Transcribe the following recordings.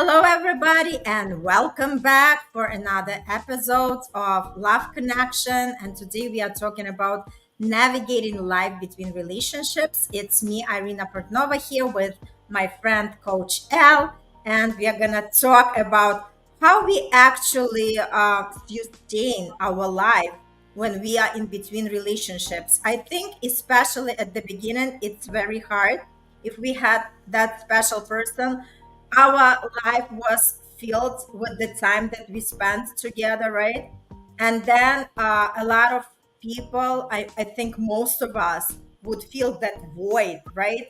Hello, everybody, and welcome back for another episode of Love Connection. And today we are talking about navigating life between relationships. It's me, Irina Portnova, here with my friend, Coach Elle, and we are going to talk about how we actually sustain our life when we are in between relationships. I think, especially at the beginning, it's very hard. If we had that special person, our life was filled with the time that we spent together, right? And then a lot of people, I think most of us would feel that void, right?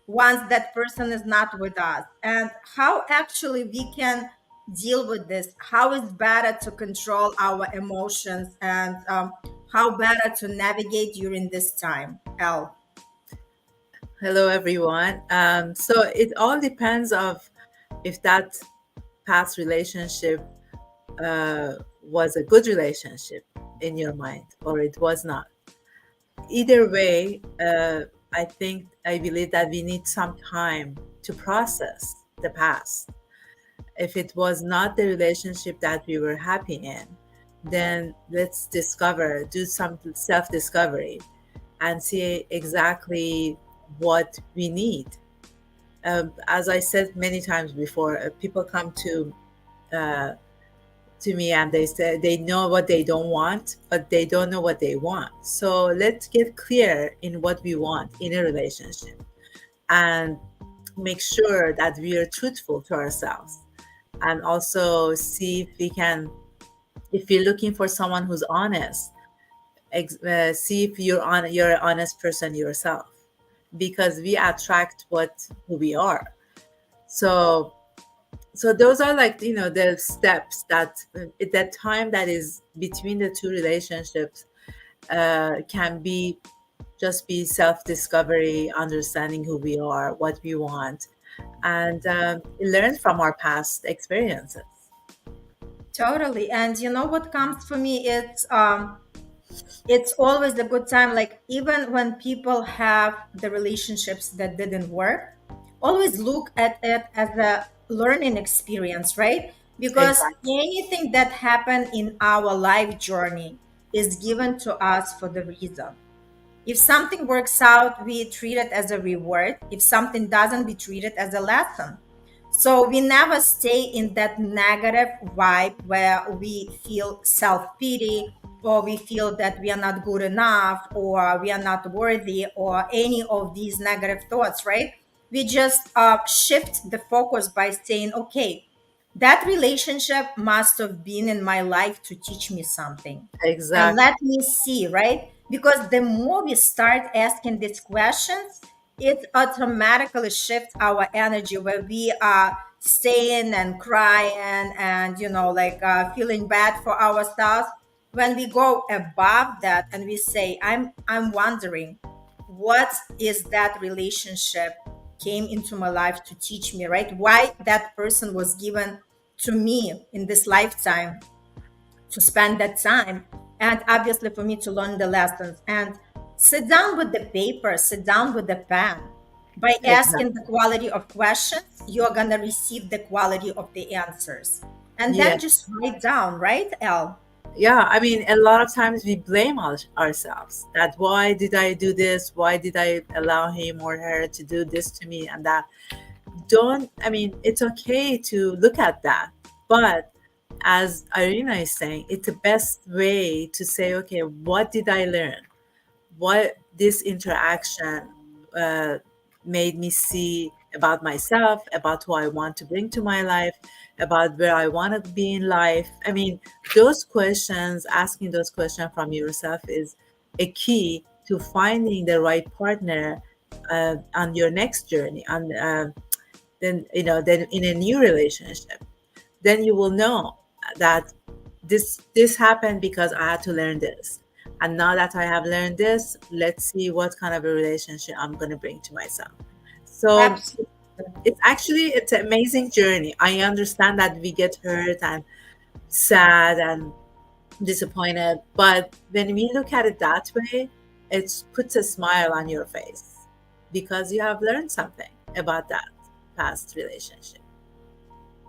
Once that person is not with us. And how actually we can deal with this, how is better to control our emotions, and how better to navigate during this time, Elle. Hello, everyone. So it all depends of if that past relationship was a good relationship in your mind or it was not. Either way, I believe that we need some time to process the past. If it was not the relationship that we were happy in, then let's do some self discovery and see exactly what we need. As I said many times before, people come uh, to me and they say they know what they don't want, but they don't know what they want. So let's get clear in what we want in a relationship and make sure that we are truthful to ourselves, and also see if we can, if you're looking for someone who's honest, see if you're an honest person yourself, because we attract what who we are. So so those are, like, the steps that that time that is between the two relationships can be just be self-discovery, understanding who we are, what we want, and learn from our past experiences. Totally. And you know what comes for me? It's always a good time, like even when people have the relationships that didn't work, always look at it as a learning experience, right? Because Exactly. anything that happened in our life journey is given to us for the reason. If something works out, we treat it as a reward. If something doesn't, we treat it as a lesson. So we never stay in that negative vibe where we feel self pity, or we feel that we are not good enough, or we are not worthy, or any of these negative thoughts, right? We just shift the focus by saying, okay, that relationship must have been in my life to teach me something. And Exactly. let me see, right? Because the more we start asking these questions, it automatically shifts our energy, where we are staying and crying and like feeling bad for ourselves. When we go above that and we say, I'm wondering, what is that relationship came into my life to teach me, right? Why that person was given to me in this lifetime, to spend that time, and obviously for me to learn the lessons. And sit down with the paper, sit down with the pen. By asking Exactly. the quality of questions, you're going to receive the quality of the answers. And Yeah. then just write down, right, Elle? Yeah, I mean, a lot of times we blame ourselves, that why did I do this, why did I allow him or her to do this to me, and that. Don't I mean, it's okay to look at that, but as Irina is saying, it's the best way to say, okay, what did I learn, what this interaction uh, made me see about myself, about who I want to bring to my life, about where I want to be in life. I mean, those questions, asking those questions from yourself is a key to finding the right partner on your next journey, on then in a new relationship. Then you will know that this happened because I had to learn this, and now that I have learned this, let's see what kind of a relationship I'm going to bring to myself. So Absolutely. it's an amazing journey. I understand that we get hurt and sad and disappointed, but when we look at it that way, it puts a smile on your face because you have learned something about that past relationship,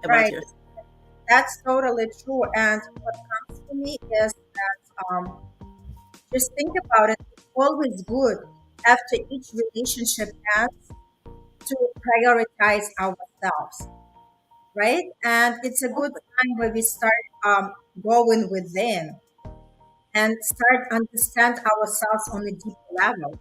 about Right. yourself. That's totally true. And what comes to me is that just think about it. It's always good after each relationship ends to prioritize ourselves, right? And it's a good time where we start going within and start understand ourselves on a deeper level.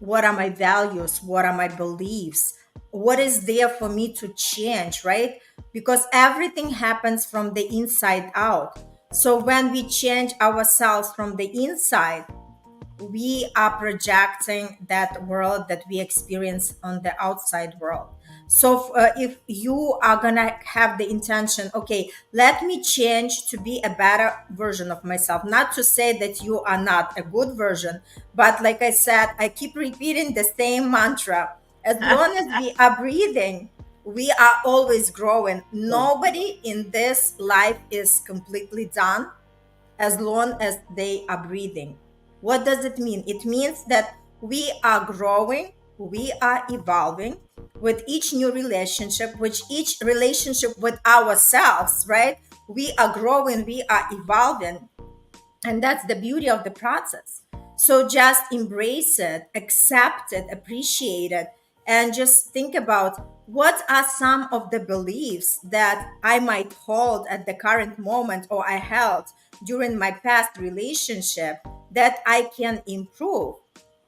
What are my values? What are my beliefs? What is there for me to change, right? Because everything happens from the inside out. So when we change ourselves from the inside, we are projecting that world that we experience on the outside world. So if you are gonna have the intention, okay, let me change to be a better version of myself, not to say that you are not a good version, but like I said, I keep repeating the same mantra. As long as we are breathing, we are always growing. Nobody in this life is completely done as long as they are breathing. What does it mean? It means that we are growing, we are evolving with each new relationship, with each relationship with ourselves, right? We are growing, we are evolving, and that's the beauty of the process. So just embrace it, accept it, appreciate it, and just think about what are some of the beliefs that I might hold at the current moment or I held during my past relationship that I can improve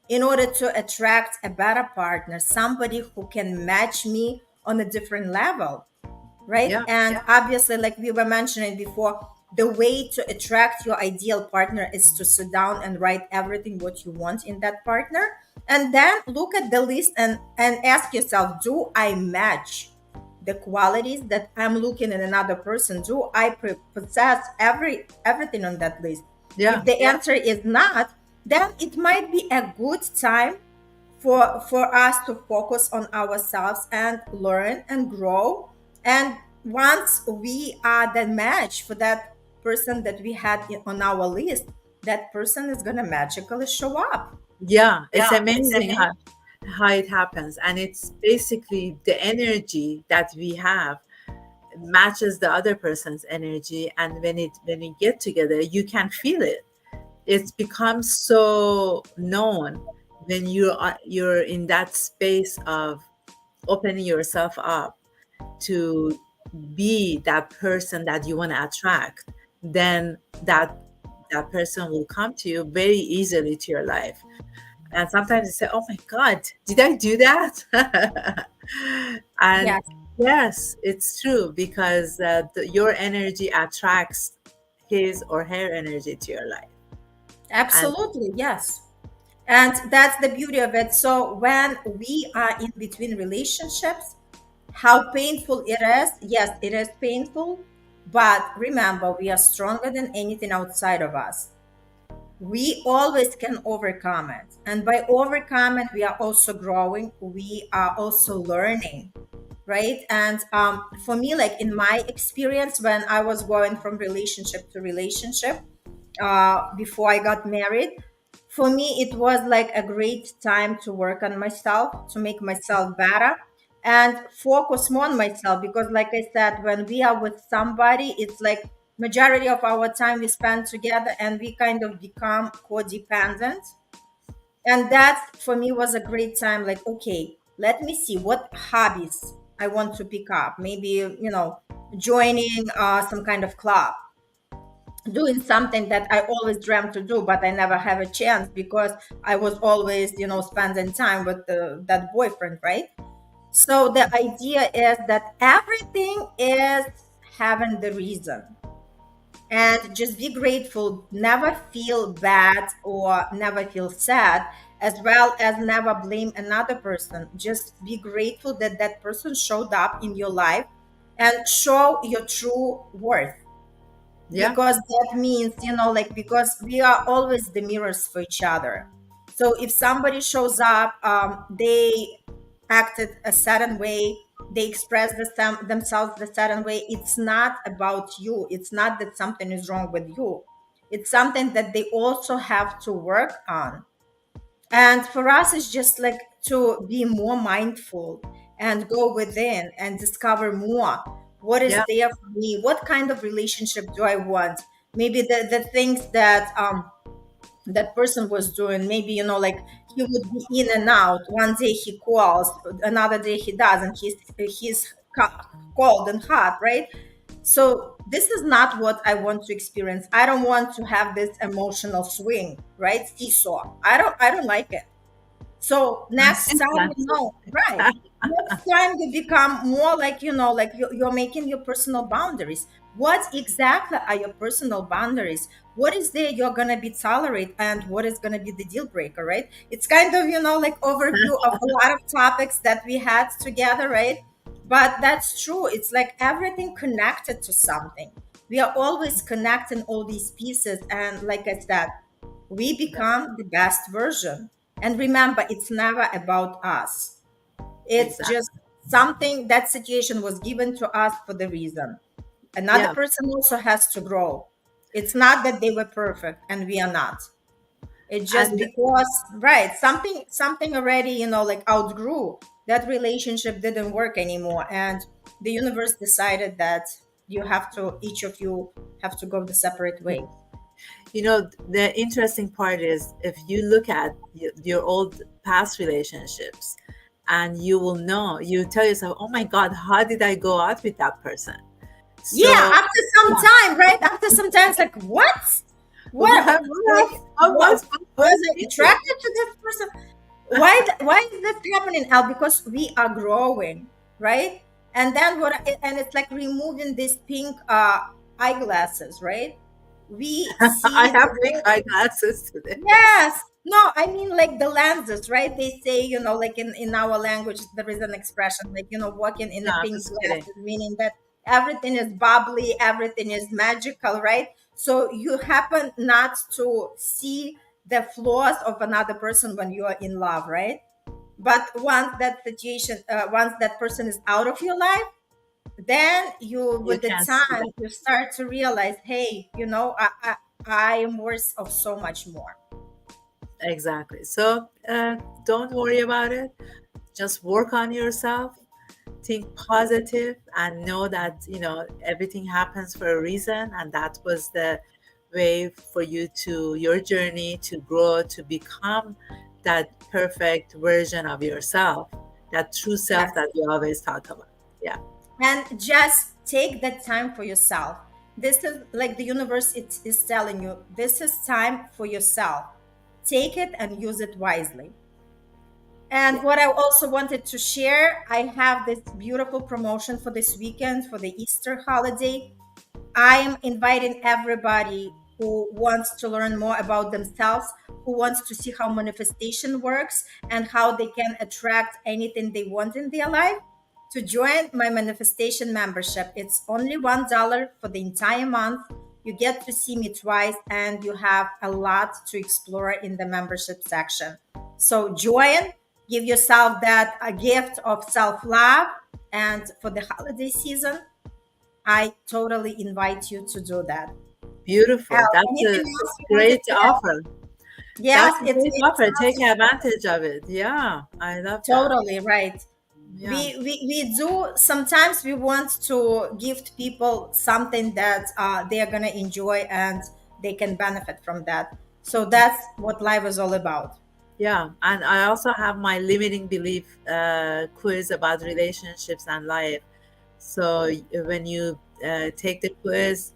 in order to attract a better partner, somebody who can match me on a different level, right? Yeah. And obviously, like we were mentioning before, the way to attract your ideal partner is to sit down and write everything what you want in that partner, and then look at the list and ask yourself, do I match the qualities that I'm looking in another person? Do I possess everything on that list? Yeah. If the answer is not, then it might be a good time for us to focus on ourselves and learn and grow. And once we are the match for that person that we had on our list, that person is going to magically show up. Yeah, it's Yeah, it's amazing amazing. how it happens. And it's basically the energy that we have matches the other person's energy. And when you get together, you can feel it. It becomes so known when you're in that space of opening yourself up to be that person that you want to attract. Then that person will come to you very easily to your life. And sometimes you say, oh my God, did I do that? And Yes, yes, it's true, because your energy attracts his or her energy to your life. And absolutely. Yes. And that's the beauty of it. So when we are in between relationships, how painful it is, yes, it is painful, but remember, we are stronger than anything outside of us. We always can overcome it. And by overcome it, we are also growing, we are also learning, right? And for me, like in my experience, when I was going from relationship to relationship, before I got married, for me, it was like a great time to work on myself, to make myself better and focus more on myself. Because, like I said, when we are with somebody, it's like majority of our time we spend together and we kind of become codependent. And that for me was a great time. Like, okay, let me see what hobbies I want to pick up. Maybe, joining some kind of club, doing something that I always dreamt to do, but I never have a chance because I was always, spending time with that boyfriend, right? So the idea is that everything is having the reason. And just be grateful, never feel bad or never feel sad, as well as never blame another person. Just be grateful that that person showed up in your life and show your true worth, yeah, because that means, like, because we are always the mirrors for each other. So if somebody shows up, they acted a certain way, they express themselves the certain way, it's not about you, it's not that something is wrong with you, it's something that they also have to work on. And for us, it's just like to be more mindful and go within and discover more what is Yeah. there for me, what kind of relationship do I want. Maybe the things that that person was doing, maybe, like he would be in and out. One day he calls, another day he doesn't. He's cold and hot, right? So this is not what I want to experience. I don't want to have this emotional swing, right? Seesaw. I don't like it. So next time, Exactly. right? Next time you become more like, like you're making your personal boundaries. What exactly are your personal boundaries? What is there you're gonna be tolerate, and what is gonna be the deal breaker, right? It's kind of, like overview of a lot of topics that we had together, right? But that's true. It's like everything connected to something. We are always connecting all these pieces, and like I said, we Yeah, become the best version. And remember, it's never about us. It's exactly. just something, that situation was given to us for the reason. Another Yeah. person also has to grow. It's not that they were perfect and we are not. It's just And because, right, something already, like outgrew, that relationship didn't work anymore. And the universe decided that each of you have to go the separate way. the interesting part is if you look at your old past relationships, and you will know, you tell yourself, oh my God, how did I go out with that person? Yeah, So, after some yeah. time, right? After some time, it's like, what? What? Like, What what? was my Was first I instinct? attracted to this person? Why is this happening, Al? Because we are growing, right? And then and it's like removing these pink eyeglasses, right? We I see have the big world. eyeglasses today. Yes. No, I mean like the lenses, right? They say, like in our language, there is an expression like, walking in No, the I'm pink just kidding. glasses, meaning that everything is bubbly, everything is magical, right? So you happen not to see the flaws of another person when you are in love, right? But once that person is out of your life, then you, You with the can't see time, that. you start to realize, hey, I am worth of so much more. Exactly. So don't worry about it. Just work on yourself, think positive, and know that everything happens for a reason, and that was the way for you to your journey to grow, to become that perfect version of yourself, that true self Yes. that we always talk about. Yeah. And just take that time for yourself. This is like the universe, it is telling you, this is time for yourself. Take it and use it wisely. And Yeah. what I also wanted to share, I have this beautiful promotion for this weekend for the Easter holiday. I am inviting everybody who wants to learn more about themselves, who wants to see how manifestation works and how they can attract anything they want in their life, to join my manifestation membership. It's only $1 for the entire month. You get to see me twice and you have a lot to explore in the membership section. So join, give yourself that a gift of self love. And for the holiday season, I totally invite you to do that. Beautiful. Al, That's a anything else you wanted great to add? offer. Yes, That's a it's great it's offer. Take advantage of it. Yeah, I love that. totally right. Yeah. We do sometimes we want to gift people something that they are gonna enjoy and they can benefit from that. So that's what life is all about. Yeah, and I also have my limiting belief quiz about relationships and life. So when you take the quiz,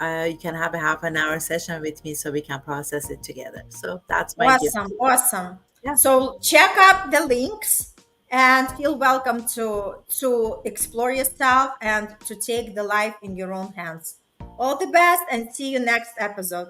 you can have a half an hour session with me so we can process it together. So that's my gift. Awesome, awesome. Yeah, So check out the links and feel welcome to explore yourself and to take the life in your own hands. All the best and see you next episode.